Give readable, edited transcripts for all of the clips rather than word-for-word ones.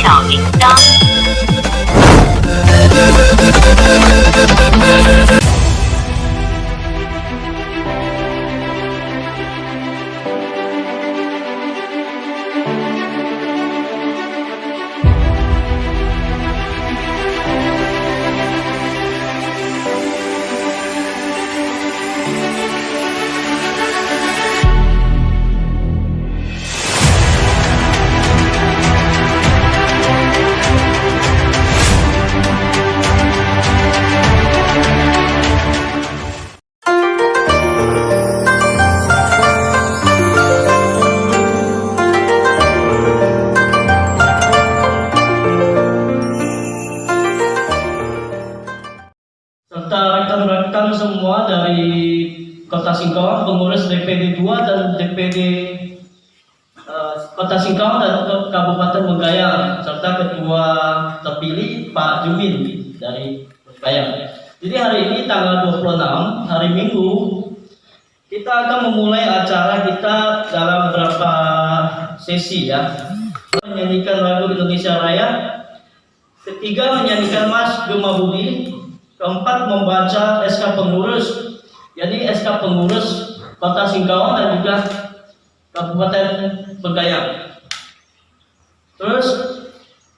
小铃铛。Serta rekan-rekan semua dari Kota Singkawang, pengurus DPD 2 dan DPD Kota Singkawang dan Kabupaten Bengkayang, serta Ketua terpilih Pak Jumin dari Bengkayang. Jadi hari ini tanggal 26, hari Minggu, kita akan memulai acara kita dalam beberapa sesi ya. Menyanyikan lagu Indonesia Raya, ketiga menyanyikan Mas Gema Budi, keempat membaca SK pengurus, jadi SK pengurus Kota Singkawang dan juga Kabupaten Bengkayang. Terus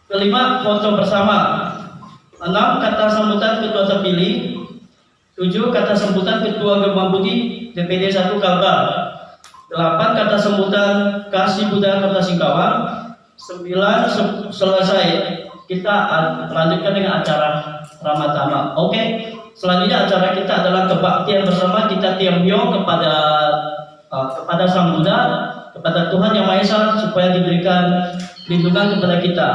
kelima foto bersama. 6 kata sambutan ketua terpilih. 7 kata sambutan ketua Gema Budi DPD 1 Kalbar. 8 kata sambutan Kasih Budaya Kota Singkawang. 9 selesai. Kita lanjutkan dengan acara ramah tamah. Oke. Selanjutnya acara kita adalah kebaktian bersama. Kita tiambiong kepada Sang Buddha, kepada Tuhan Yang Maha Esa, supaya diberikan lindungan kepada kita.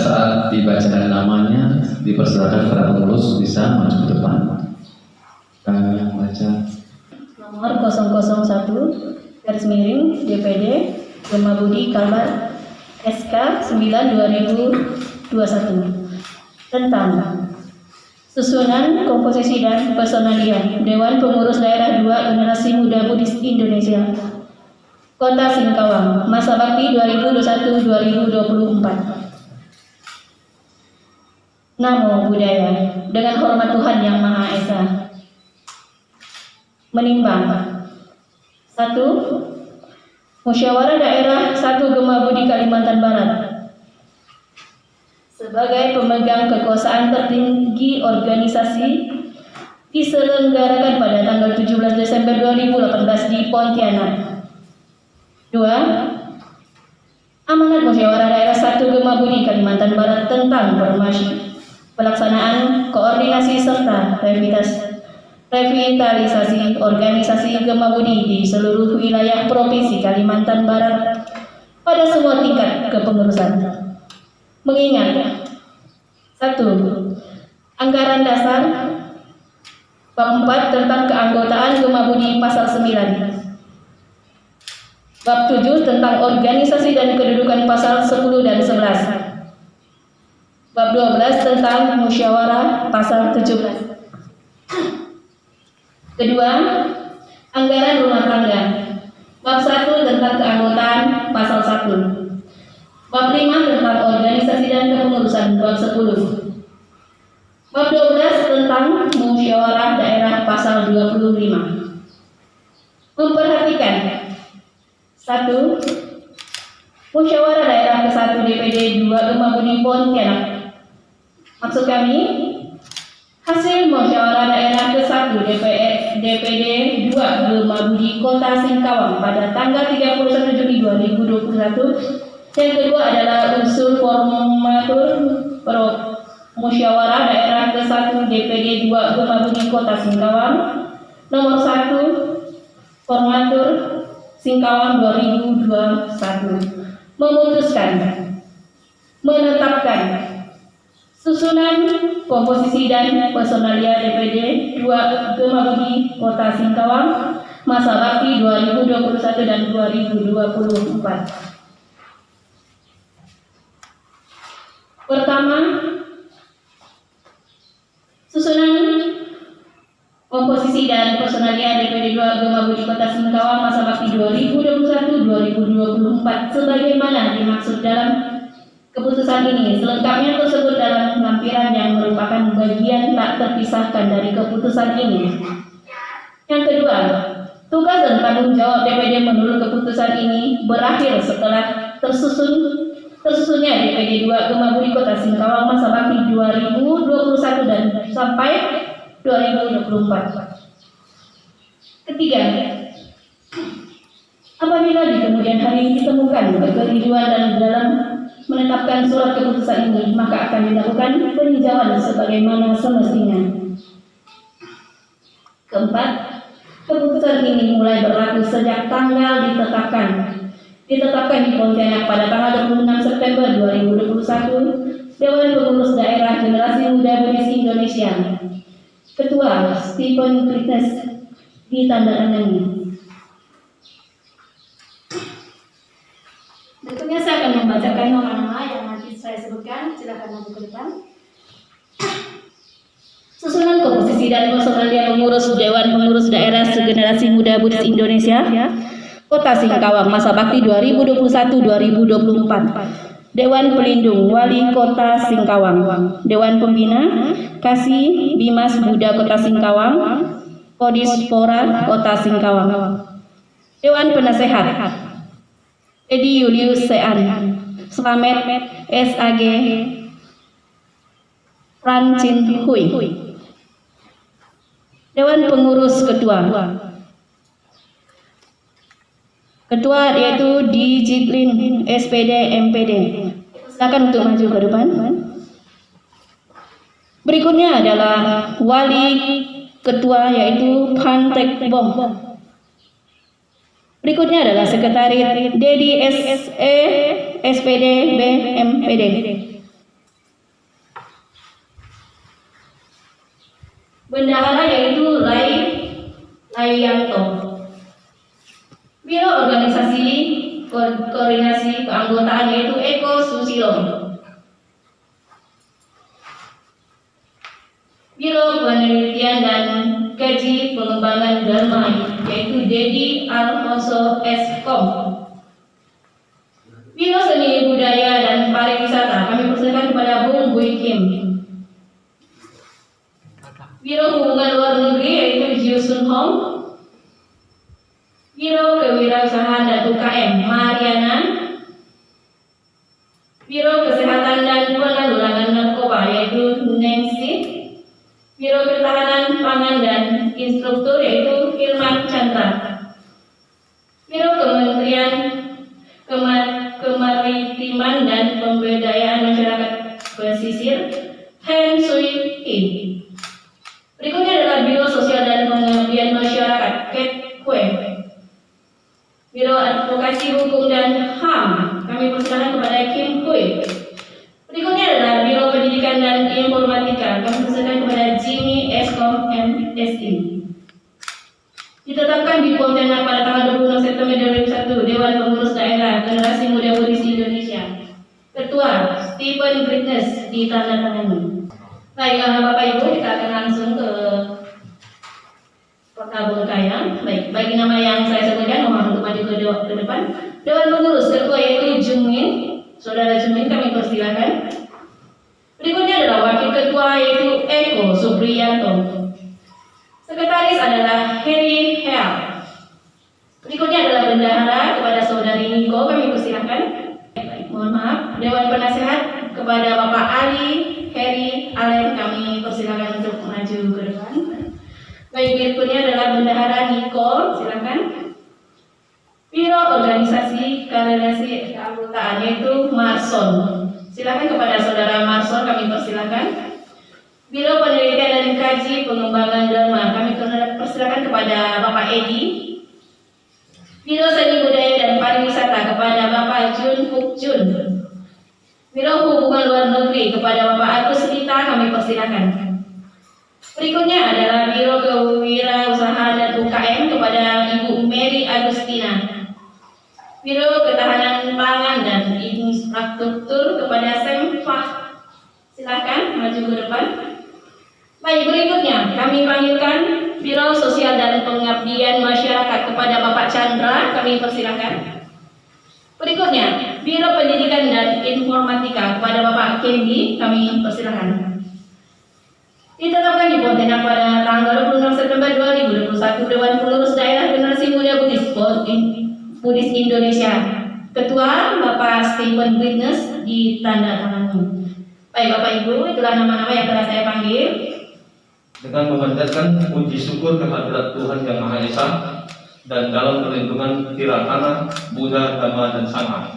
saat dibacakan namanya, dipersilakan para pengurus bisa maju ke depan. Yang baca Nomor 001 garis miring DPD Gema Budi Kalbar SK 9/2021 tentang susunan, komposisi dan personalia Dewan Pengurus Daerah 2 Generasi Muda Buddhis Indonesia Kota Singkawang masa bakti 2021-2024. Namo Buddhaya. Dengan hormat Tuhan Yang Maha Esa. Menimbang 1. Musyawarah Daerah 1 Gema Budi Kalimantan Barat sebagai pemegang kekuasaan tertinggi organisasi diselenggarakan pada tanggal 17 Desember 2018 di Pontianak. 2. Amanat Musyawarah Daerah 1 Gema Budi Kalimantan Barat tentang pelaksanaan koordinasi serta revitalisasi organisasi Gema Budi di seluruh wilayah Provinsi Kalimantan Barat pada semua tingkat kepengurusan. Mengingat 1. Anggaran dasar Bab 4 tentang keanggotaan Gema Budi pasal 9. Bab 7 tentang organisasi dan kedudukan pasal 10 dan 11. Bab 12 tentang musyawarah pasal 17. Kedua, anggaran rumah tangga. Bab 1 tentang keanggotaan pasal 1. Bab 5 tentang organisasi dan kepengurusan bab 10. Bab 12 tentang musyawarah daerah pasal 25. Memperhatikan 1. Musyawarah daerah ke-1 DPD 2 Gema Budi Pontianak. Maksud kami, hasil musyawarah daerah ke-1 DPD 2 Gema Budi Kota Singkawang pada tanggal 31 Juli 2021. Yang kedua adalah usul formatur musyawarah daerah ke-1 DPD 2 Gema Budi Kota Singkawang nomor 1 formatur Singkawang 2021 memutuskan menetapkan susunan, komposisi dan personalia DPD 2 Gema Budi Kota Singkawang masa bakti 2021 dan 2024. Pertama, susunan, komposisi dan personalia DPD 2 Gema Budi Kota Singkawang masa bakti 2021-2024 sebagaimana dimaksud dalam keputusan ini. Selengkapnya tersebut dalam lampiran yang merupakan bagian tak terpisahkan dari keputusan ini. Yang kedua, tugas dan tanggung jawab DPD menurut keputusan ini berakhir setelah tersusunnya DPD 2 Gema Budi Kota Singkawang masa bakti 2021 dan sampai 2024. Ketiga, apabila di kemudian hari ditemukan kekeliruan dalam menetapkan surat keputusan ini, maka akan dilakukan peninjauan sebagaimana semestinya. Keempat, keputusan ini mulai berlaku sejak tanggal ditetapkan di Pontianak pada tanggal 26 September 2021. Dewan Pengurus Daerah Generasi Muda Buddhis Indonesia Ketua Stephen Krites ditandatangani. Berikutnya saya akan membacakan nama-nama yang nanti saya sebutkan. Silakan maju ke depan. Susunan, komposisi dan personalia pengurus Dewan Pengurus Daerah Segenerasi Muda Buddhis Indonesia Kota Singkawang masa bakti 2021-2024. Dewan Pelindung Wali Kota Singkawang, Dewan Pembina Kasih Bimas Buddha Kota Singkawang, Kodispora Kota Singkawang, Dewan Penasehat Edi Julius Sean, Slamet SAG Rancin Hui, Dewan Pengurus Ketua yaitu Di Jitlin SPD MPD. Silakan untuk maju ke depan. Berikutnya adalah Wali Ketua yaitu Pan Tek Bom. Berikutnya adalah Sekretariat Dedi SE SPD BMPD. Bendahara yaitu Laiyanto. Biro Organisasi Koordinasi Keanggotaan yaitu Eko Susilo. Biro Penelitian dan Kaji Pengembangan Dharma yaitu Dedi Alfonso Eskom. Biro Seni Budaya dan Pariwisata kami persilakan kepada Bung Bui Kim. Biro Hubungan Luar Negeri yaitu Jiu Sun Hong. Biro Kewirausahaan dan UKM Mariana. Biro Kesehatan dan Penanggulangan Narkoba yaitu Nancy. Biro Ketahanan Pangan dan Instruktur yaitu Firman Chandra. Biro Kementerian Kemaritiman dan Pemberdayaan Masyarakat Pesisir Hen Sui Kim. Berikutnya adalah Biro Sosial dan Pengabdian Masyarakat Ket Kue. Biro Advokasi Hukum dan HAM kami persilakan kepada Kim Hui. Berikutnya adalah Biro Pendidikan dan Informatika kami persilakan kepada Jimmy Eskom MSI. Ditetapkan di Pontianak pada tanggal 26 September 2001 Dewan Pengurus Daerah Generasi Muda Buddhis Indonesia. Ketua Stephen Greatness ditandatangani. Baiklah Bapak Ibu, kita akan langsung ke Kota Bengkayang. Baik, bagi nama yang saya sebutkan mohon untuk maju ke depan. Dewan Pengurus Ketua yaitu Jumin, Saudara Jumin kami persilakan. Berikutnya adalah Wakil Ketua yaitu Eko Supriyanto. Sekretaris adalah Heri Hel. Berikutnya adalah Bendahara kepada Saudari Niko kami persilakan. Baik, mohon maaf. Dewan Penasehat kepada Bapak Ali Heri Allen kami persilakan untuk maju ke depan. Baik, berikutnya adalah Bendahara Niko, silakan. Biro Organisasi Koordinasi Keanggotaan yaitu Marson. Silakan kepada Saudara Marson kami persilakan. Biro Penelitian dan Kaji Pengembangan Dharma kami persilakan kepada Bapak Edi. Biro Seni Budaya dan Pariwisata kepada Bapak Jun Fuk Jun. Biro Hubungan Luar Negeri kepada Bapak Agus Rita kami persilakan. Berikutnya adalah Biro Kewirausahaan dan UKM kepada Ibu Mary Agustina. Biro Ketahanan Pangan dan Infrastruktur kepada Semfah. Silakan maju ke depan. Baik, berikutnya kami panggilkan Biro Sosial dan Pengabdian Masyarakat kepada Bapak Chandra kami persilakan. Berikutnya, Biro Pendidikan dan Informatika kepada Bapak Kendi, kami persilakan. Ditetapkan di Pontianak pada tanggal 26 September 2021 Dewan Pengurus Daerah Generasi Muda Buddhis Indonesia. Ketua Bapak Stephen Greatness ditandatangani. Baik Bapak Ibu, itulah nama-nama yang telah saya panggil. Dengan memanjatkan puji syukur kehadirat Tuhan Yang Maha Esa dan dalam perlindungan Tiratana, Buddha, Dhamma, dan Sangha.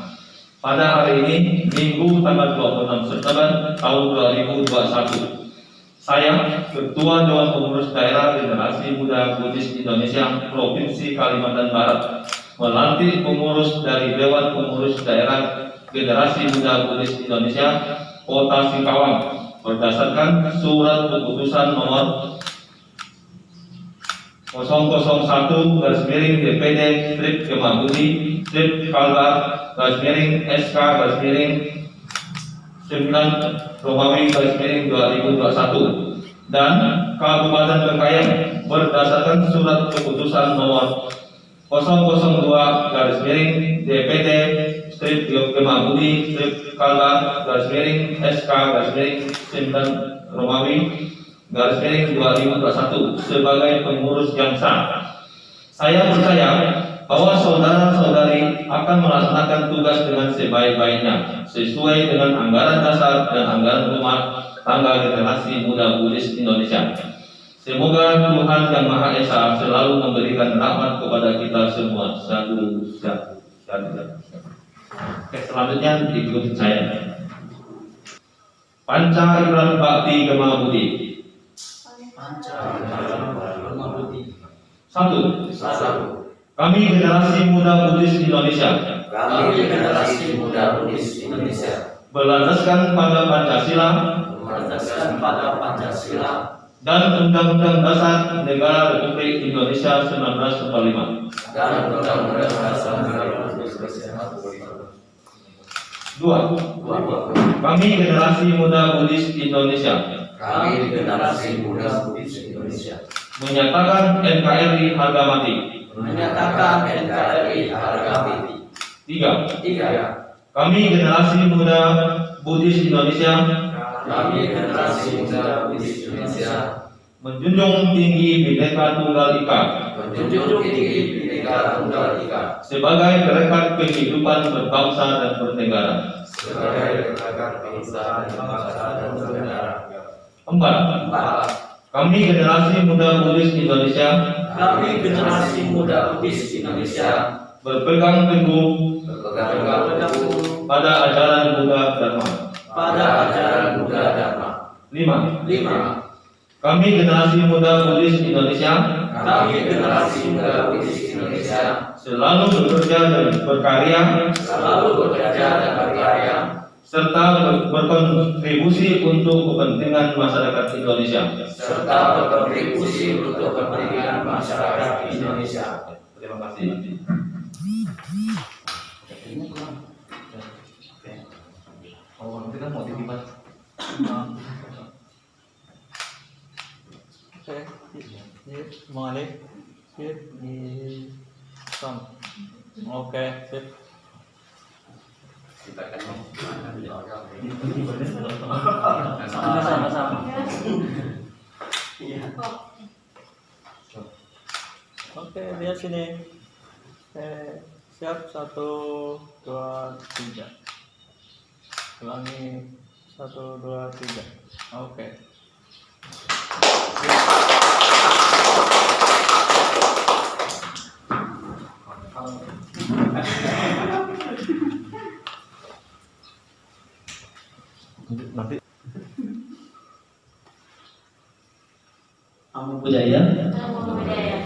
Pada hari ini, Minggu tanggal 26 September tahun 2021, saya, Ketua Dewan Pengurus Daerah Generasi Muda Buddhis Indonesia Provinsi Kalimantan Barat, melantik pengurus dari Dewan Pengurus Daerah Generasi Muda Buddhis Indonesia Kota Singkawang berdasarkan surat keputusan nomor 001/DPD/SK/9/Romawi/2021 dan Kabupaten Bengkayang berdasarkan surat keputusan nomor 002/DPD/SK/9/Romawi/2021 sebagai pengurus yang sah. Saya percaya bahwa saudara-saudari akan melaksanakan tugas dengan sebaik-baiknya sesuai dengan anggaran dasar dan anggaran rumah tangga Generasi Muda Buddhis Indonesia. Semoga Tuhan Yang Maha Esa selalu memberikan rahmat kepada kita semua. Satu. Oke, selanjutnya diikuti saya. Panca Iklan Bakti Gema Budi. Satu. Kami Generasi Muda Buddhis Indonesia. Berlandaskan pada Pancasila. dan Undang-Undang Dasar Negara Republik Indonesia 1945. dan Undang-Undang Dasar Negara Republik Indonesia 1945. 2. Kami generasi muda Buddhis Indonesia Kami generasi muda Buddhis Indonesia menyatakan NKRI harga mati. menyatakan NKRI harga mati. 3. Kami generasi muda Buddhis Indonesia Kami generasi muda Buddhis Indonesia menjunjung tinggi Bhinneka Tunggal Ika menjunjung tinggi Bhinneka Tunggal Ika sebagai rekat kehidupan berbangsa dan bernegara. sebagai rekat bangsa dan bernegara. 4. Kami generasi muda Buddhis Indonesia Kami generasi muda Buddhis Indonesia berpegang teguh berpegang teguh pada ajaran Buddha Dharma. pada ajaran Buddha Dharma. 5. 5. Kami generasi muda Buddhis Indonesia Kami generasi muda Buddhis Indonesia selalu bekerja dan berkarya selalu bekerja dan berkarya serta berkontribusi untuk kepentingan masyarakat Indonesia. serta berkontribusi untuk kepentingan masyarakat Indonesia. Terima kasih. Oh, nanti kan mau titipan. Oke, sip, balik, sip, di son. Oke, sip. Sama-sama. Oke, lihat sini. Oke, siap 1, 2, 3. Ulangi 1, 2, 3. Oke. Nanti Namo Buddhaya. Namo Buddhaya.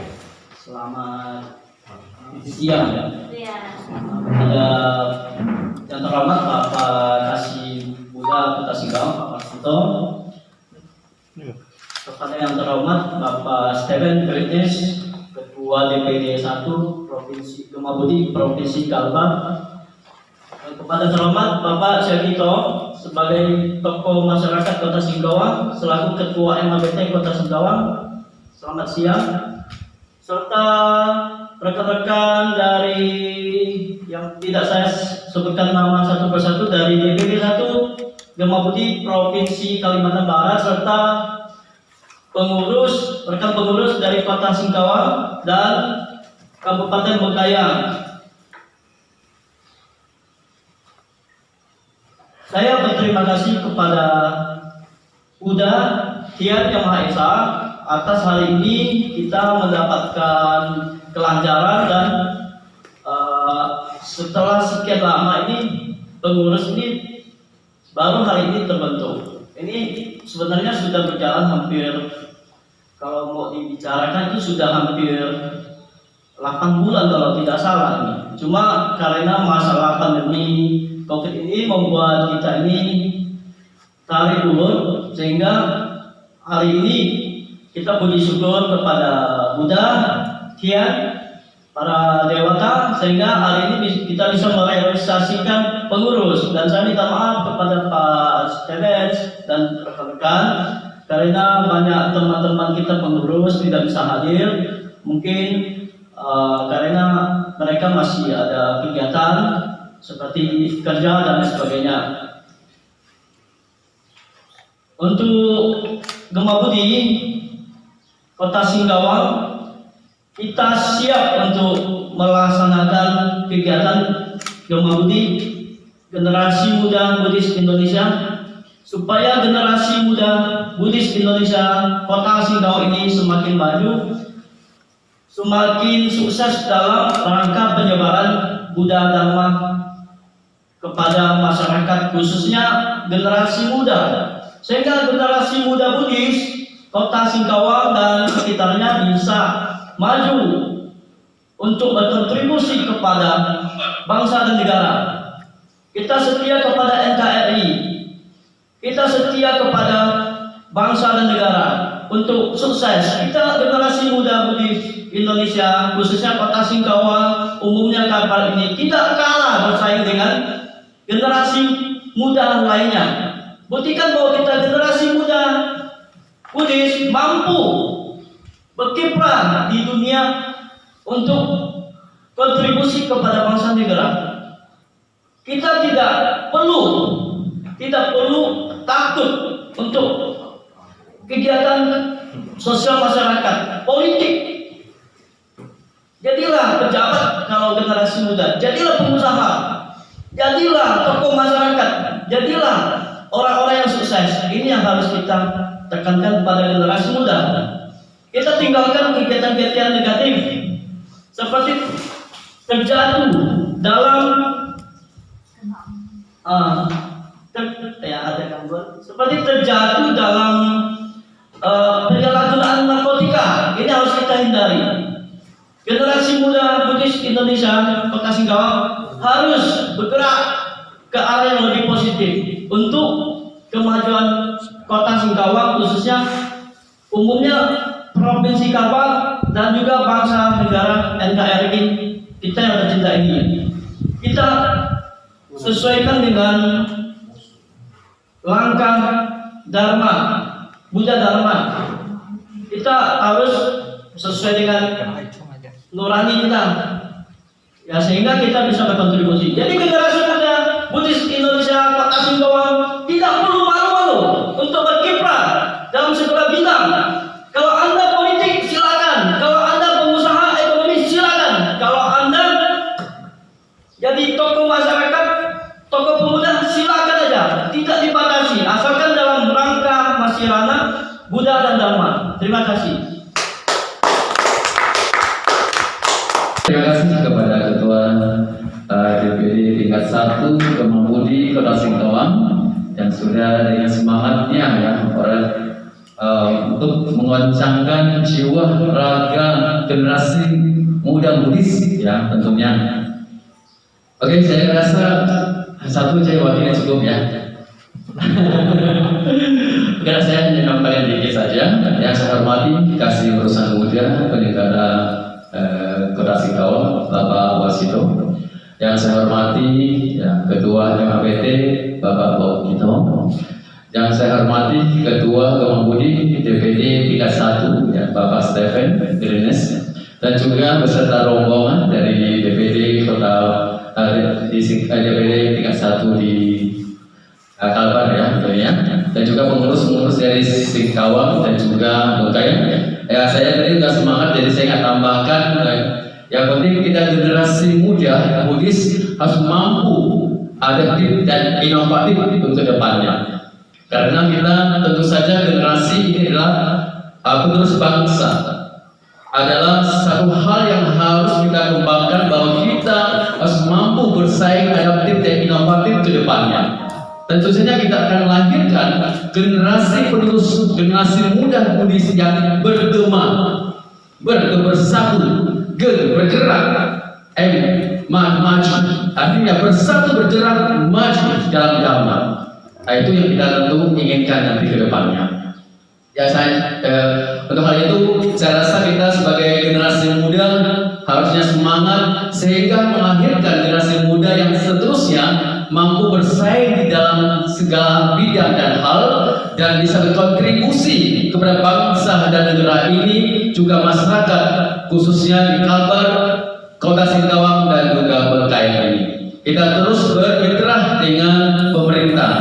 Selamat siang ya. Iya. Ada yang terhormat Bapak Kasih Buddha Kota Singkawang, Pak Marsito. Kepada yang terhormat Bapak Stephen British, Ketua DPD 1 Provinsi Gemabudi, Provinsi Kalbar. Dan kepada terhormat Bapak Syagito sebagai tokoh masyarakat Kota Singkawang, selaku Ketua MABT Kota Singkawang. Selamat siang. Serta rekan-rekan dari yang tidak saya sebutkan nama satu persatu dari DPD 1 Gemabudi Provinsi Kalimantan Barat, serta pengurus, rekan pengurus dari Kota Singkawang dan Kabupaten Bengkayang. Saya berterima kasih kepada Buddha Hyang Yang Maha Esa atas hari ini kita mendapatkan kelancaran dan setelah sekian lama ini pengurus ini baru hari ini terbentuk. Ini sebenarnya sudah berjalan hampir, kalau mau dibicarakan itu sudah hampir 8 bulan kalau tidak salah ini. Cuma karena masalah pandemi COVID ini membuat kita ini tarik ulur, sehingga hari ini kita puji syukur kepada Buddha, Hyang, para dewata, sehingga hari ini kita bisa merealisasikan pengurus. Dan saya minta maaf kepada Pak Stevens dan rekan-rekan karena banyak teman-teman kita pengurus tidak bisa hadir, mungkin karena mereka masih ada kegiatan seperti kerja dan sebagainya. Untuk Gemabudi Kota Singkawang, kita siap untuk melaksanakan kegiatan Gemabudi Generasi Muda Buddhis Indonesia, supaya generasi muda Buddhis Indonesia Kota Singkawang ini semakin maju, semakin sukses dalam rangka penyebaran Buddha Dharma kepada masyarakat, khususnya generasi muda, sehingga generasi muda Buddhis Kota Singkawang dan sekitarnya bisa maju untuk berkontribusi kepada bangsa dan negara. Kita setia kepada NKRI, kita setia kepada bangsa dan negara. untuk sukses. Kita generasi muda di Indonesia, khususnya Kota Singkawang, umumnya Kalbar ini tidak kalah bersaing dengan generasi muda lainnya. Buktikan bahwa kita generasi muda Kudus mampu berkiprah di dunia untuk kontribusi kepada bangsa negara. Kita tidak perlu takut untuk kegiatan sosial masyarakat, politik. Jadilah pejabat kalau generasi muda, jadilah pengusaha, jadilah tokoh masyarakat, jadilah orang-orang yang sukses. Ini yang harus kita tekankan pada generasi muda. Kita tinggalkan kegiatan-kegiatan negatif seperti terjatuh dalam seperti terjatuh dalam penyalahgunaan narkotika. Ini harus kita hindari. Generasi muda Buddhis Indonesia Kota Singkawang harus bergerak ke arah yang lebih positif untuk kemajuan Kota Singkawang, khususnya umumnya Provinsi Kalbar dan juga bangsa negara NKRI kita yang tercinta ini. Kita sesuaikan dengan langkah Dharma, Buddha Dharma. Kita harus sesuai dengan nurani kita, ya, sehingga kita bisa berkontribusi. Jadi generasi muda Buddhis Indonesia Kota Singkawang tidak perlu malu-malu untuk berkiprah dalam segala bidang. Kalau Anda politik silakan, kalau Anda pengusaha ekonomi silakan, kalau Anda jadi tokoh masyarakat, tokoh pemuda silakan aja, tidak dibatasi, asalkan dalam rangka masirana Buddha dan Dharma. Terima kasih. Terima kasih kepada Ketua DPD tingkat 1 Kemang Budi Kota Singkawang yang sudah dengan semangatnya ya untuk mengoncangkan jiwa raga generasi muda Buddhis ya tentunya. Oke, saya rasa satu saya wakilnya cukup ya. Karena saya hanya menyampaikan dikit saja. Yang saya hormati kasih urusan muda Pendekara Kota Singkawang Bapak Wasito. Yang saya hormati ya, Ketua MAPT Bapak Bokito. Yang saya hormati Ketua Kemang Budi DPD tingkat 1 ya, Bapak Stephen Grines, dan juga beserta rombongan dari DPD Kota DPD tingkat 1 di Kalbar ya, tentunya, dan juga pengurus-pengurus dari Singkawang dan juga Bengkayang. Ya, saya tadi sudah semangat, jadi saya akan tambahkan. Yang penting kita generasi muda Buddhis harus mampu adaptif dan inovatif untuk depannya. Karena kita tentu saja generasi ini adalah penerus bangsa, adalah satu hal yang harus kita kembangkan, bahwa kita harus mampu bersaing adaptif dan inovatif ke depannya. Tentu saja kita akan lahirkan generasi penerus, generasi muda Buddhis yang bergema, bersatu, bergerak, maju. Artinya bersatu, bergerak, maju dalam Dhamma. Nah, itu yang kita tentu inginkan nanti ke depannya. Ya, untuk hal itu saya rasa kita sebagai generasi muda harusnya semangat sehingga melahirkan generasi muda yang seterusnya mampu bersaing di dalam segala bidang dan hal, dan bisa berkontribusi kepada bangsa dan negara ini, juga masyarakat khususnya di Kalbar, Kota Singkawang dan juga Bengkayang ini. Kita terus bermitra dengan pemerintah,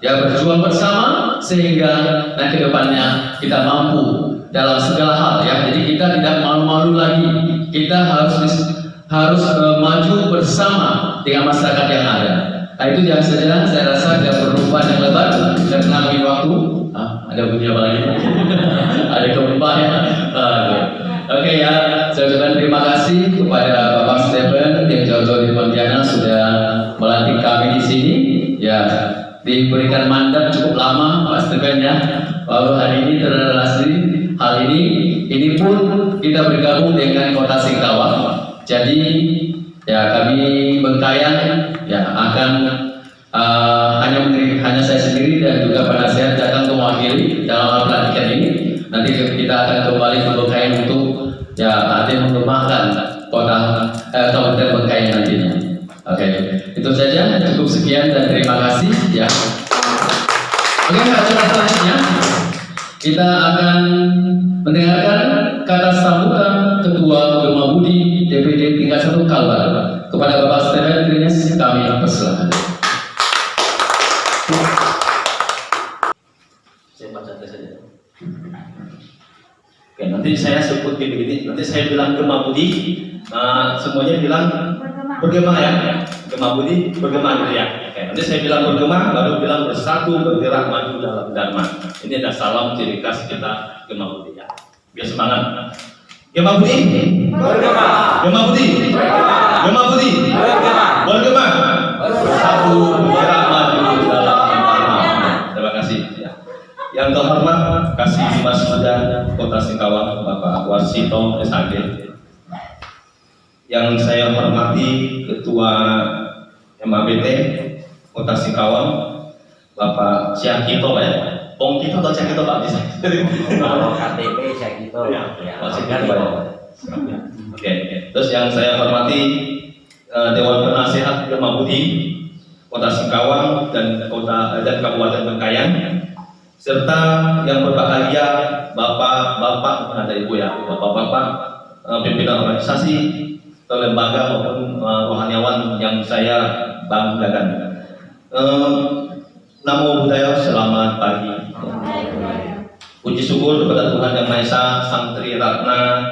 ya, berjuang bersama sehingga nanti ke depannya kita mampu dalam segala hal ya. Jadi kita tidak malu-malu lagi. Kita harus maju bersama dengan masyarakat yang ada. Nah, itu yang saja, saya rasa tidak perlu panjang lebar karena lebih waktu. Ada bunyi apa lagi? Ada gempa ya. Oke ya, saya ucapkan terima kasih kepada Bapak Stephen yang jauh-jauh di Pontianak sudah melantik kami di sini. Ya, diberikan mandat cukup lama Pak Stephen ya. Lalu hari ini terrealisasi hal ini pun kita bergabung dengan Kota Singkawang. Jadi ya, kami Bengkayang ya akan hanya saya sendiri dan juga penasihat datang mewakili dalam hal pelantikan ini. Nanti kita akan kembali ke Bengkayang untuk ya artinya mengembangkan kota Kabupaten Bengkayang nantinya. Oke, itu saja, cukup sekian dan terima kasih ya. Oke, acara selanjutnya kita akan mendengarkan kata sambutan Ketua Gema Budi DPD tingkat 1 Kalbar. Kepada Bapak Steven Grines kami persilakan. Saya baca saja. Oke, nanti saya sebut begini. Nanti saya bilang Gema Budi, semuanya bilang bergema ya. Gema Budi bergema gitu ya. Oke, nanti saya bilang bergema, baru bilang bersatu bergerak maju dalam Dharma. Ini ada salam ciri khas kita Gema Budi ya. Biar semangat. Gema Budi bergema. Gema Budi bergema. Gema Budi bergema. Bergema. Bersatu bergerak maju dalam Dharma. Terima kasih ya. Yang terhormat Kasih Mas Muda Kota Singkawang Bapak Warsito SHG. Yang saya hormati Ketua MABT Kota Singkawang Bapak Syakito Pak ya. Pong Kito atau Syakito Pak? Kalau KTP Syakito. Ya, Syakito Pak ya. Oke. Terus yang saya hormati Dewan Penasehat Gema Budi Kota Singkawang dan Kabupaten Bengkayang, serta yang berbahagia bapak-bapak, ada ibu ya, bapak-bapak pimpinan organisasi atau lembaga maupun rohaniawan yang saya banggakan. Namo Buddhaya, selamat pagi. Puji syukur kepada Tuhan Yang Maha Esa, Sang Tri Ratna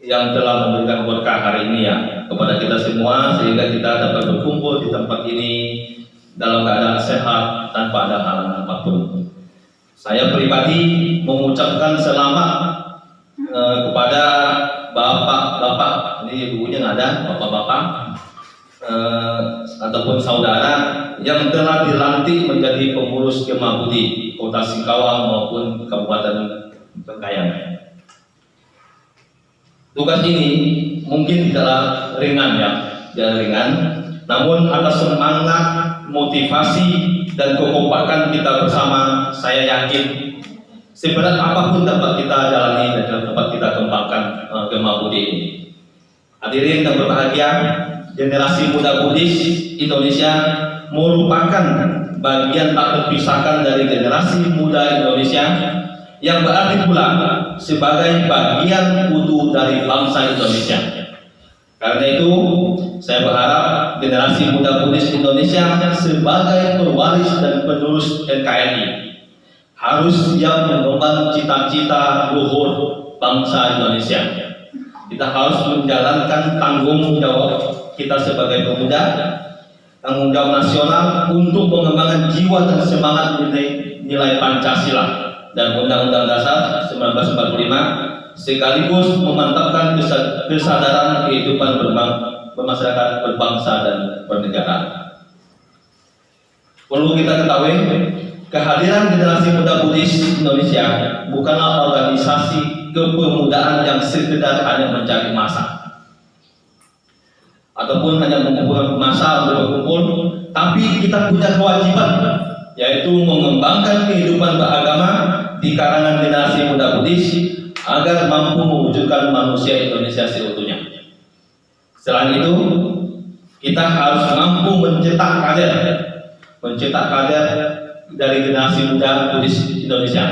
yang telah memberikan berkah hari ini ya kepada kita semua, sehingga kita dapat berkumpul di tempat ini dalam keadaan sehat tanpa ada halangan apapun. Saya pribadi mengucapkan selamat kepada bapak-bapak, ini ibunya nggak ada, bapak-bapak ataupun saudara yang telah dilantik menjadi pengurus Gema Budi Kota Singkawang maupun Kabupaten Bengkayang. Tugas ini mungkin tidaklah ringan ya, tidak ringan, namun atas semangat, motivasi dan kekompakan kita bersama, saya yakin seberat apapun dapat kita jalani dan dapat kita kembangkan Gema Budi ini. Hadirin yang berbahagia, generasi muda Buddhis Indonesia merupakan bagian tak terpisahkan dari generasi muda Indonesia, yang berarti pula sebagai bagian utuh dari bangsa Indonesia. Karena itu, saya berharap generasi muda Buddhis Indonesia sebagai pewaris dan penerus NKRI harus siap mengemban cita-cita luhur bangsa Indonesia. Kita harus menjalankan tanggung jawab kita sebagai pemuda, tanggung jawab nasional untuk mengembangkan jiwa dan semangat nilai Pancasila dan Undang-Undang Dasar 1945, sekaligus memantapkan kesadaran kehidupan bermasyarakat, berbangsa dan bernegara. Perlu kita ketahui, kehadiran generasi muda Buddhis Indonesia bukanlah organisasi kepemudaan yang sekedar hanya mencari massa ataupun hanya mengumpulkan massa untuk berkumpul, tapi kita punya kewajiban, yaitu mengembangkan kehidupan beragama di kalangan generasi muda Buddhis agar mampu mewujudkan manusia Indonesia seutuhnya. Selain itu, kita harus mampu mencetak kader dari generasi muda Buddhis Indonesia,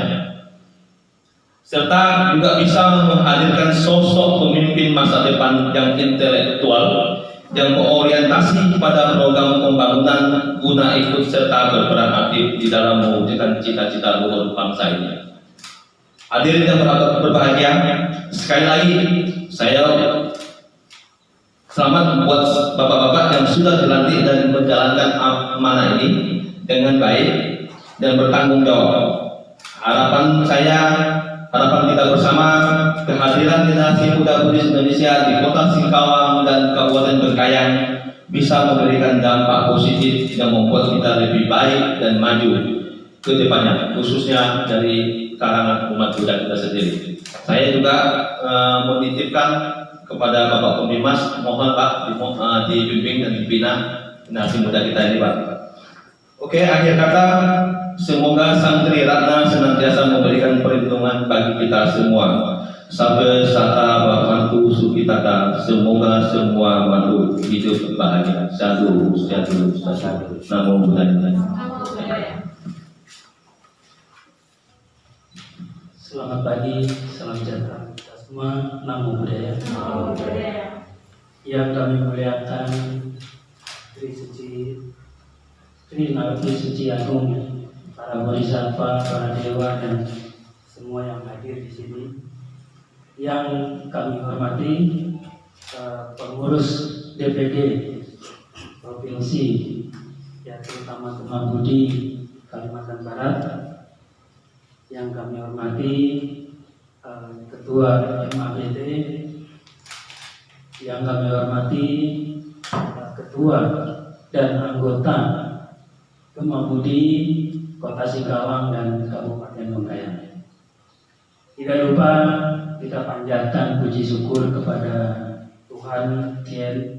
serta juga bisa menghadirkan sosok pemimpin masa depan yang intelektual yang berorientasi pada program pembangunan guna ikut serta berperan aktif di dalam mewujudkan cita-cita luhur bangsa ini. Hadirin yang berbahagia, sekali lagi saya selamat buat bapak-bapak yang sudah dilantik dan menjalankan amanah ini dengan baik dan bertanggung jawab. Harapan kita bersama, kehadiran generasi muda Buddhis Indonesia di Kota Singkawang dan Kabupaten Bengkayang bisa memberikan dampak positif yang membuat kita lebih baik dan maju ke depannya, khususnya dari kalangan umat Buddha kita sendiri. Saya juga menitipkan kepada Bapak Pembimas, mohon Pak dibimbing dan dibina generasi muda kita ini Pak. Oke, akhir kata, semoga Sang Tri Ratna senantiasa memberikan perlindungan Tuhan bagi kita semua. Sampai sata bapantu sukitata, semoga semua makhluk hidup bahagia. Satu. Namo Buddhaya. Selamat pagi, salam sejahtera kita semua. Namo Buddhaya. Yang kami muliakan Tri Suci Agung, para bodhisattva, para dewa, dan semua yang hadir di sini. Yang kami hormati pengurus DPD Provinsi, ya terutama Kemah Budi Kalimantan Barat. Yang kami hormati Ketua MABT, yang kami hormati Ketua dan anggota Kemah Budi Kota Singkawang dan Kabupaten Bengkayang. Tidak lupa kita panjatkan puji syukur kepada Tuhan Tien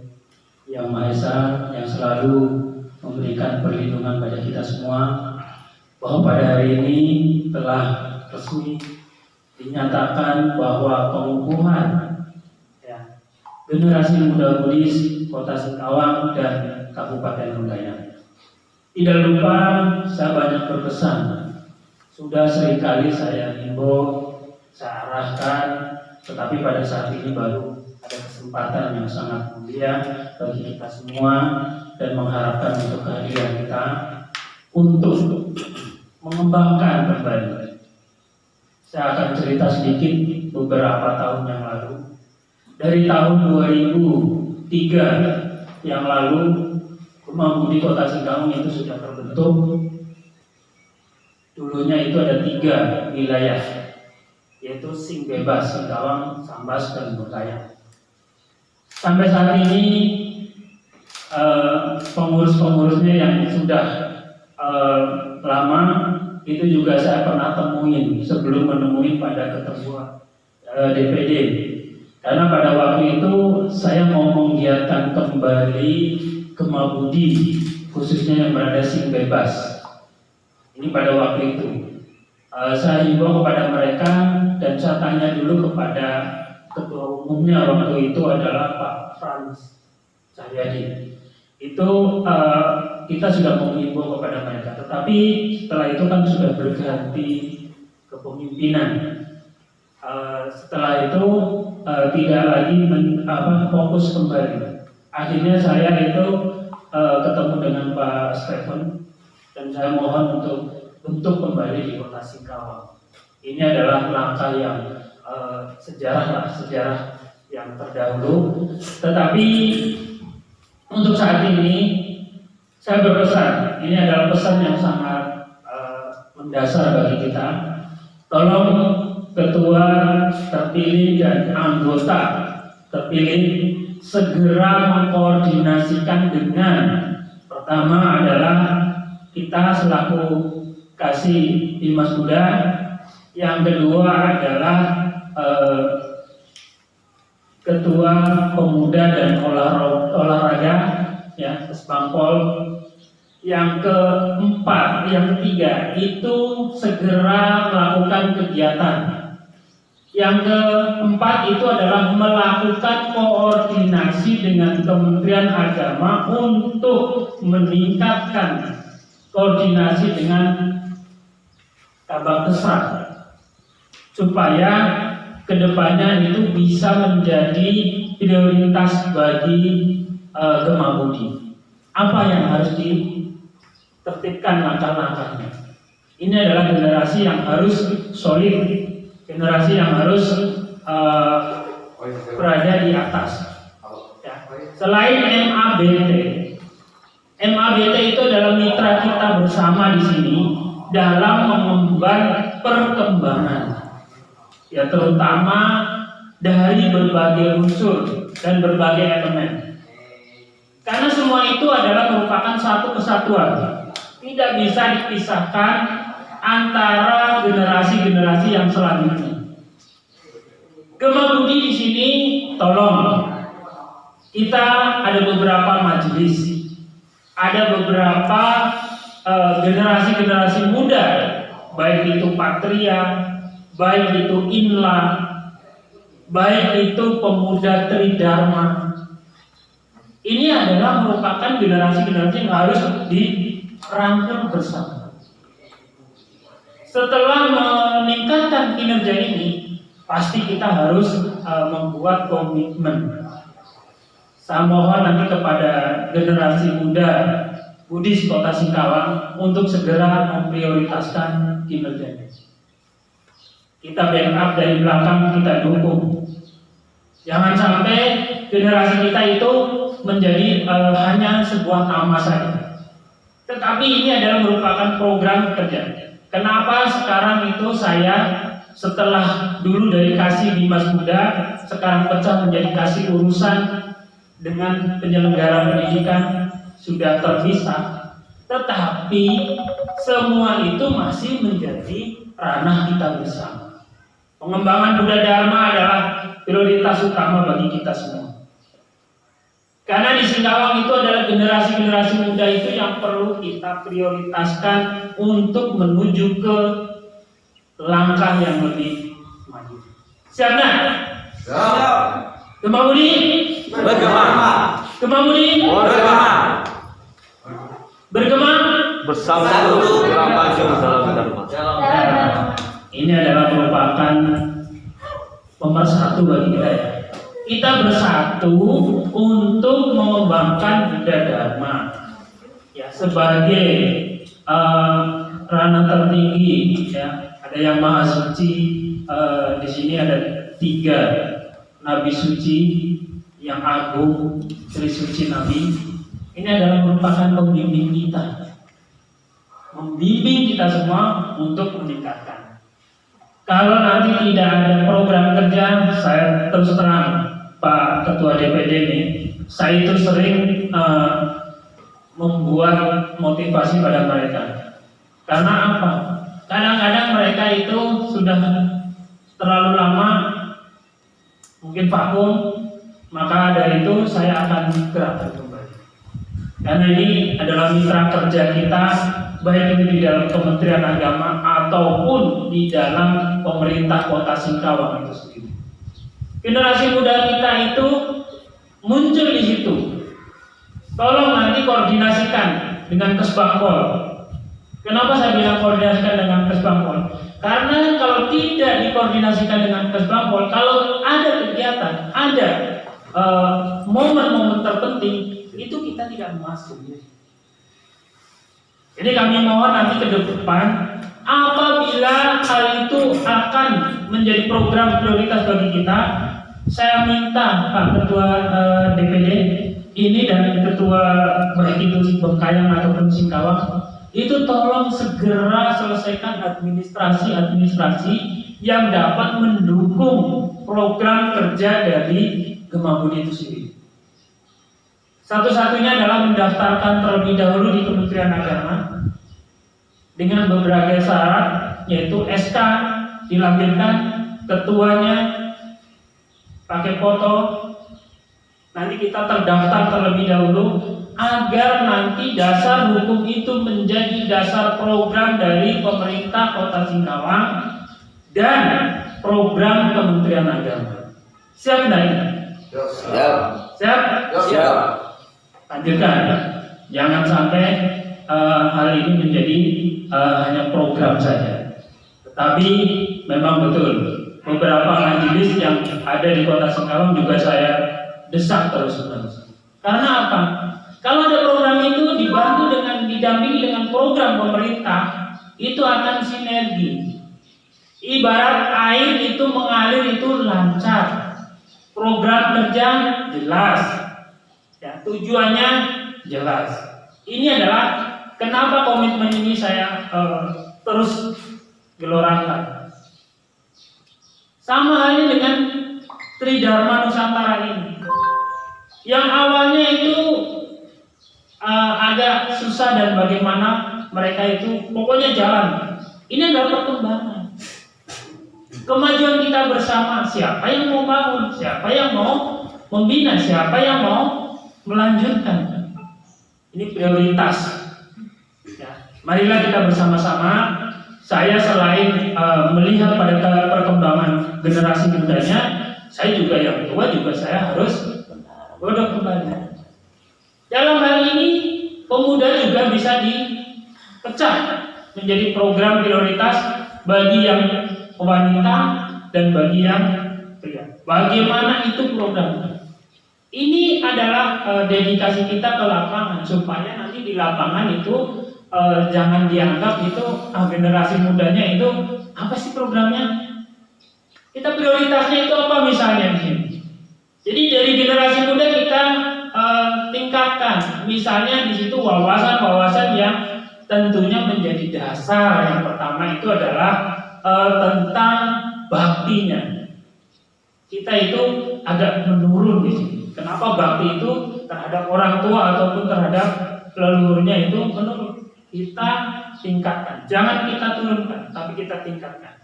Yang Maha Esa yang selalu memberikan perlindungan pada kita semua, bahwa pada hari ini telah resmi dinyatakan bahwa pengukuhan generasi muda Buddhis Kota Singkawang dan Kabupaten Bengkayang. Tidak lupa saya banyak berpesan, sudah seringkali saya himbau, saya arahkan, tetapi pada saat ini baru ada kesempatan yang sangat mulia bagi kita semua dan mengharapkan untuk kehadiran kita untuk mengembangkan kembali. Saya akan cerita sedikit beberapa tahun yang lalu. Dari tahun 2003 yang lalu, Kemah Budi Kota Singkawang itu sudah terbentuk. Dulunya itu ada 3 wilayah, yaitu Sing Bebas, Singkawang, Sambas, dan Bengkayang. Sampai saat ini pengurus-pengurusnya yang sudah lama itu juga saya pernah temuin sebelum menemui pada ketemuan DPD. Karena pada waktu itu saya mau menggiatkan kembali Kemah Budi, khususnya yang berada Sing Bebas. Ini pada waktu itu saya himbau kepada mereka dan saya tanya dulu kepada ketua umumnya waktu itu adalah Pak Frans Cahyadi. Itu kita sudah menghimbau kepada mereka, tetapi setelah itu kan sudah berganti kepemimpinan. Setelah itu tidak lagi fokus kembali. Akhirnya saya itu ketemu dengan Pak Stephen dan saya mohon untuk kembali di Kota Singkawang. Ini adalah langkah yang sejarah yang terdahulu. Tetapi untuk saat ini saya berpesan, ini adalah pesan yang sangat mendasar bagi kita. Tolong ketua terpilih dan anggota terpilih segera mengkoordinasikan dengan, pertama adalah kita selaku kasih Dimas Buddha, yang kedua adalah ketua pemuda dan olahraga ya Kesbangpol, yang keempat, yang ketiga itu segera melakukan kegiatan. Yang keempat itu adalah melakukan koordinasi dengan Kementerian Agama untuk meningkatkan koordinasi dengan Kabak Kesra supaya kedepannya itu bisa menjadi prioritas bagi Kemah Budi. Apa yang harus ditertibkan langkah-langkahnya? Ini adalah generasi yang harus solid, generasi yang harus berada di atas. Ya. Selain MABT itu adalah mitra kita bersama di sini dalam mengemban perkembangan, ya terutama dari berbagai unsur dan berbagai elemen. Karena semua itu adalah merupakan satu kesatuan, tidak bisa dipisahkan antara generasi-generasi yang selanjutnya. Kemah Budi di sini, tolong kita ada beberapa majelis, ada beberapa generasi-generasi muda, baik itu Patria, baik itu INLA, baik itu pemuda Tridharma. Ini adalah merupakan generasi-generasi yang harus dirangkul bersama. Setelah meningkatkan kinerja ini, pasti kita harus membuat komitmen. Saya mohon nanti kepada generasi muda Buddhis Kota Singkawang untuk segera memprioritaskan kinerjanya. Kita backup dari belakang, kita dukung. Jangan sampai generasi kita itu menjadi hanya sebuah nama saja. Tetapi ini adalah merupakan program kerja. Kenapa sekarang itu saya setelah dulu dari kasih Bimas Muda, sekarang pecah menjadi kasih urusan dengan penyelenggara pendidikan sudah terpisah. Tetapi semua itu masih menjadi ranah kita bersama. Pengembangan Buddha Dharma adalah prioritas utama bagi kita semua. Karena di Singkawang itu adalah generasi-generasi muda itu yang perlu kita prioritaskan untuk menuju ke langkah yang lebih maju. Siap nak? Siap. Gemah Budi? Bergema. Gemah Budi? Bergema. Bergema? Bersama dalam maju dalam Dharma. Ini adalah merupakan pemersatu bagi kita ya. Kita bersatu untuk mengembangkan Buddha Dharma ya, sebagai ranah tertinggi ya. Ada yang maha suci, di sini ada 3 nabi suci yang agung, Sri Suci Nabi. Ini adalah merupakan pembimbing kita, membimbing kita semua untuk meningkatkan. Kalau nanti tidak ada program kerja, saya terus terang Pak Ketua DPD ini, saya itu sering membuat motivasi pada mereka. Karena apa? Kadang-kadang mereka itu sudah terlalu lama mungkin vakum, maka dari itu saya akan gerakkan kembali. Karena ini adalah mitra kerja kita, baik itu di dalam Kementerian Agama ataupun di dalam pemerintah Kota Singkawang itu sendiri. Generasi muda kita itu muncul di situ. Tolong nanti koordinasikan dengan Kesbangpol. Kenapa saya bilang koordinasikan dengan Kesbangpol? Karena kalau tidak dikoordinasikan dengan Kesbangpol, kalau ada kegiatan, ada momen-momen terpenting, itu kita tidak masuk. Jadi kami mohon nanti ke depan, apabila hal itu akan menjadi program prioritas bagi kita, saya minta Pak Ketua DPD ini dan Ketua baik itu Bengkayang ataupun Singkawang, itu tolong segera selesaikan administrasi yang dapat mendukung program kerja dari Gemah Budi itu sendiri. Satu-satunya adalah mendaftarkan terlebih dahulu di Kementerian Agama dengan beberapa syarat, yaitu SK dilampirkan, ketuanya pakai foto, nanti kita terdaftar terlebih dahulu agar nanti dasar hukum itu menjadi dasar program dari pemerintah Kota Singkawang dan program Kementerian Agama. Siap enggak? Siap. Siap? Siap. Lanjutkan. Jangan sampai hal ini menjadi hanya program saja. Tetapi memang betul beberapa majelis yang ada di Kota Singkawang juga saya desak terus-menerus. Karena apa? Kalau ada program itu dibantu dengan didampingi dengan program pemerintah, itu akan sinergi. Ibarat air itu mengalir itu lancar. Program kerja jelas. Ya, tujuannya jelas. Ini adalah kenapa komitmen ini saya terus gelorakan. Sama halnya dengan Tridharma Nusantara ini. Yang awalnya itu agak susah dan bagaimana mereka itu pokoknya jalan. Ini adalah perkembangan. Kemajuan kita bersama, siapa yang mau bangun, siapa yang mau membina, siapa yang mau melanjutkan. Ini prioritas. Ya, marilah kita bersama-sama. Saya selain melihat pada generasi mudanya, saya juga yang tua juga saya harus godok kembali. Dalam hal ini pemuda juga bisa dipecah menjadi program prioritas bagi yang wanita dan bagi yang pria. Bagaimana itu programnya? Ini adalah dedikasi kita ke lapangan supaya nanti di lapangan itu jangan dianggap itu generasi mudanya itu apa sih programnya? Kita prioritasnya itu apa misalnya di sini? Jadi dari generasi muda kita tingkatkan, misalnya di situ wawasan-wawasan yang tentunya menjadi dasar. Yang pertama itu adalah tentang baktinya. Kita itu agak menurun di sini. Kenapa bakti itu terhadap orang tua ataupun terhadap leluhurnya itu menurun? Kita tingkatkan, jangan kita turunkan, tapi kita tingkatkan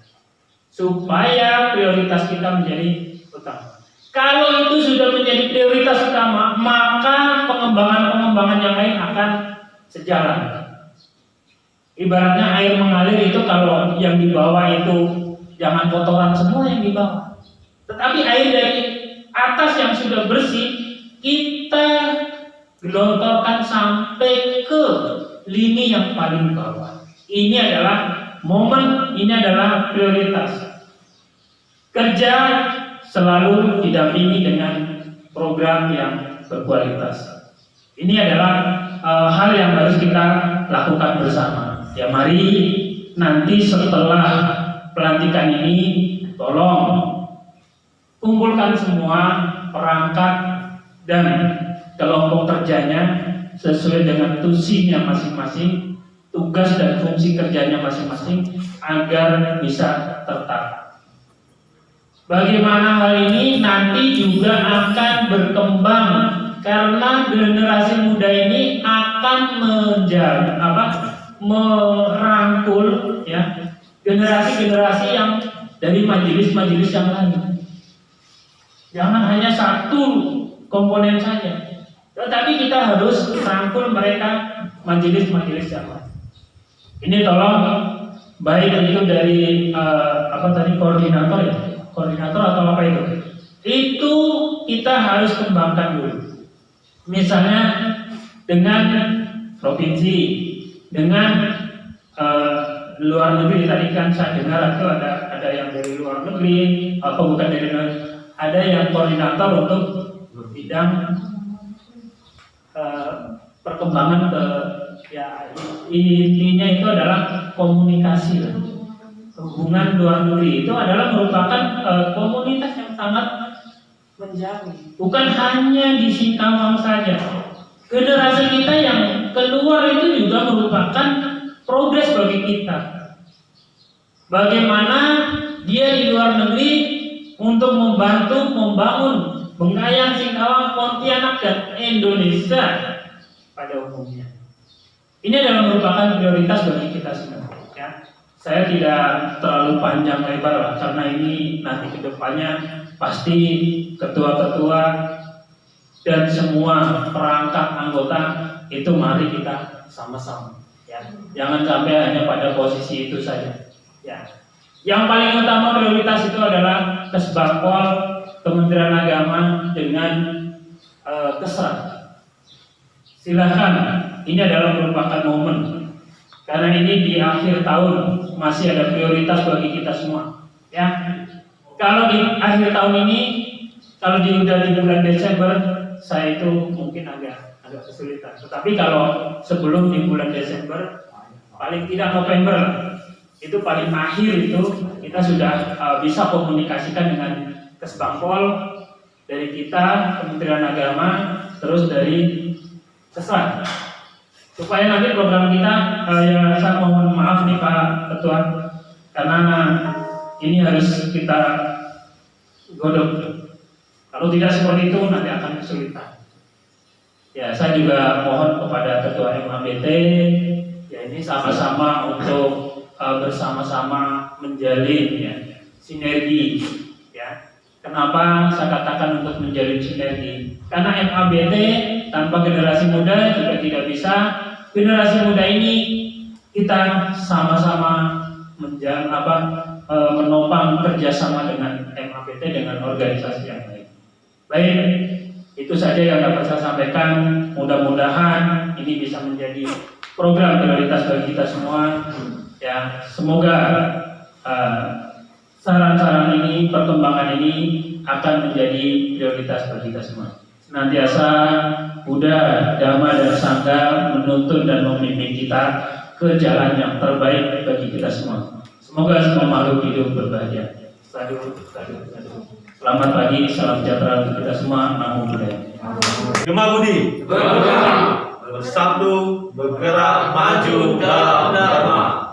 supaya prioritas kita menjadi utama. Kalau itu sudah menjadi prioritas utama, maka pengembangan-pengembangan yang lain akan sejalan. Ibaratnya air mengalir itu kalau yang di bawah itu jangan kotoran semua yang di bawah. Tetapi air dari atas yang sudah bersih kita gelontorkan sampai ke lini yang paling bawah. Ini adalah momen, ini adalah prioritas. Kerja selalu didampingi dengan program yang berkualitas. Ini adalah hal yang harus kita lakukan bersama. Ya, mari nanti setelah pelantikan ini tolong kumpulkan semua perangkat dan kelompok kerjanya sesuai dengan tusinya masing-masing, tugas dan fungsi kerjanya masing-masing agar bisa tertata. Bagaimana hal ini nanti juga akan berkembang karena generasi muda ini akan merangkul ya generasi-generasi yang dari majelis-majelis yang lain. Jangan hanya satu komponen saja, tetapi kita harus rangkul mereka majelis-majelis yang lain. Ini tolong baik itu dari koordinator atau apa itu kita harus kembangkan dulu. Misalnya dengan provinsi, dengan luar negeri. Tadi kan saya dengar itu ada yang dari luar negeri, bukan dari luar negeri, ada yang koordinator untuk bidang perkembangan intinya itu adalah komunikasi. Hubungan luar negeri itu adalah merupakan komunitas yang sangat menjamin. Bukan hanya di Singkawang saja. Generasi kita yang keluar itu juga merupakan progres bagi kita. Bagaimana dia di luar negeri untuk membantu membangun Bengkayang, Singkawang, Pontianak, dan Indonesia pada umumnya. Ini adalah merupakan prioritas bagi kita semua. Ya. Saya tidak terlalu panjang lebar lah, karena ini nanti kedepannya pasti ketua-ketua dan semua perangkat anggota itu mari kita sama-sama. Ya. Jangan sampai hanya pada posisi itu saja. Ya. Yang paling utama prioritas itu adalah Kesbangpol, Kementerian Agama dengan Kesra. Silakan, ini adalah merupakan momen. Karena ini di akhir tahun masih ada prioritas bagi kita semua. Ya, kalau di akhir tahun ini, kalau udah di bulan Desember, saya itu mungkin agak kesulitan. Tetapi kalau sebelum di bulan Desember, paling tidak November, itu paling akhir itu kita sudah bisa komunikasikan dengan Kesbangpol dari kita, Kementerian Agama, terus dari Kesra. Supaya nanti program kita, saya mohon maaf nih Pak Ketua, karena ini harus kita godok. Kalau tidak seperti itu nanti akan kesulitan. Ya, saya juga mohon kepada Ketua MHBT, ya ini sama-sama untuk bersama-sama menjalin ya, sinergi. Ya, kenapa saya katakan untuk menjalin sinergi? Karena MHBT tanpa generasi muda juga tidak bisa. Generasi muda ini kita sama-sama menopang kerjasama dengan MAPT dengan organisasi yang lain. Baik, itu saja yang dapat saya sampaikan. Mudah-mudahan ini bisa menjadi program prioritas bagi kita semua. Ya, semoga saran-saran ini, perkembangan ini akan menjadi prioritas bagi kita semua. Senantiasa Buddha, Dhamma, dan Sangha menuntun dan memimpin kita ke jalan yang terbaik bagi kita semua. Semoga semua makhluk hidup berbahagia. Sadu, sadu, sadu. Selamat pagi, salam sejahtera untuk kita semua. Namo Buddhaya. Gema Budi bersatu bergerak maju dalam Dharma.